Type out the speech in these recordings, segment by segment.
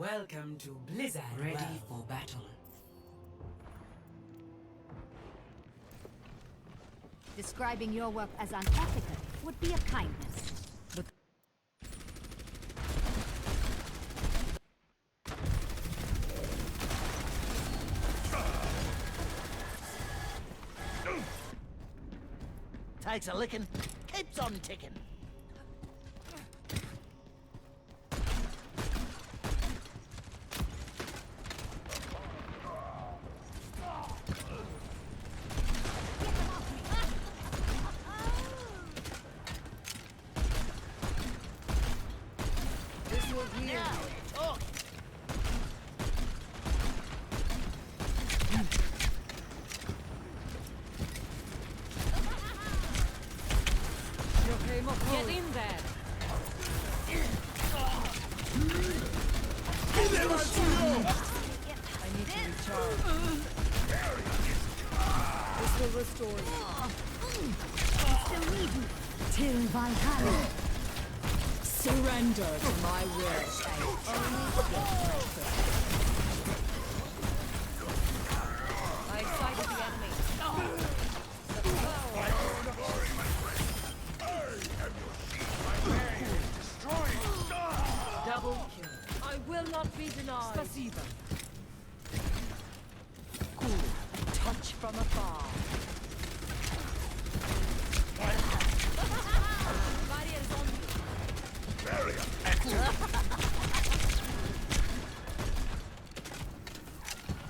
Welcome to Blizzard. Ready for battle. Describing your work as unethical would be a kindness. But takes a licking, keeps on ticking. this will be Now we're talking. Get in there. I need to recharge. This will restore you. Still need you. Till Valhalla. Surrender to my will. I sighted the enemy. Double kill. I will not be denied. Spasiba. Cool. Touch from afar. Barriers on you.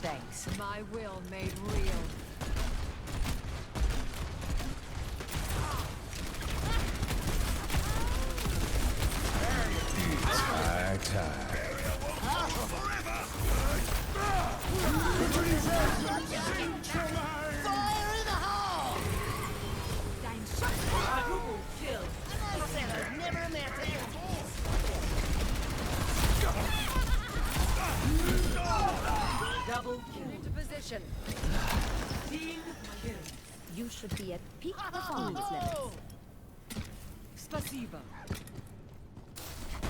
Thanks. My will made real. Fire in the hole! Dein Schatz. Quadruple kill. I said I'd never amount to anything. Double kill. Into position. Team kill. You should be at peak performance levels. Spasiba.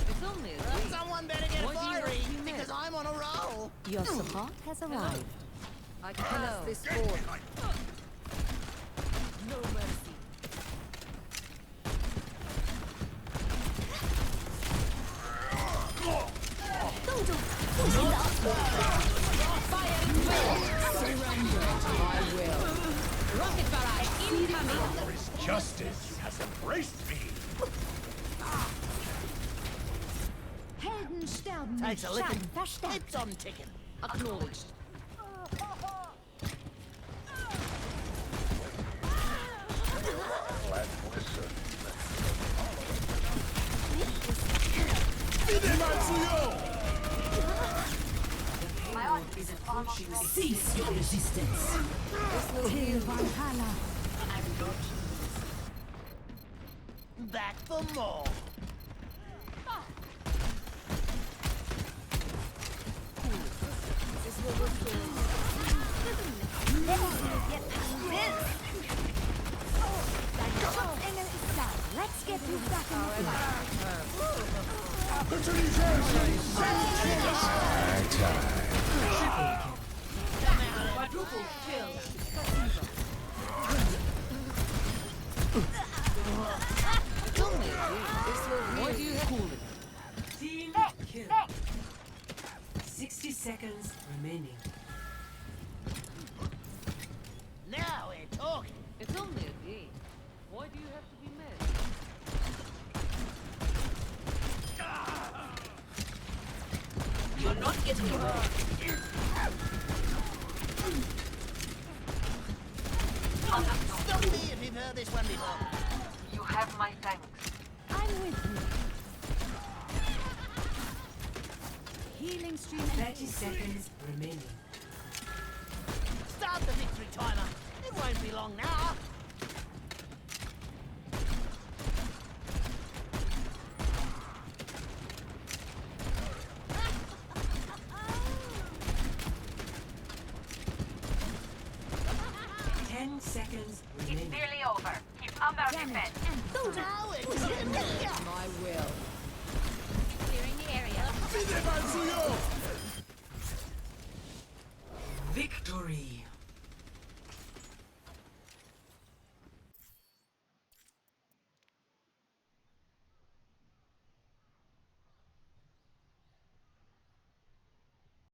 It's only a Someone better get What do you fiery, want to because I'm on a roll. Your support has arrived. I cannot this forward. No mercy. Surrender to my will. Rocket barrage incoming. Justice has embraced me. Helden sterben mit Takes a licking, Schaden verstärkt. keeps on ticking. Acknowledged. Cease your resistance. Till Valhalla. Back for more. This will restore. Engel ist da. Let's get you back in the Quadruple kill. What do you have? Team kill. 60 seconds remaining. Now we're talking. It's only a game. Why do you have to be mad? You're not getting away. Stop me if you've heard this one before. You have my thanks. I'm with you. Healing stream. 30 seconds remaining. Start the victory timer. It won't be long now. Seconds It's remaining. nearly over. Keep under defense. Now we're getting there. My will. Clearing the area. Vive Matsuyo! Victory.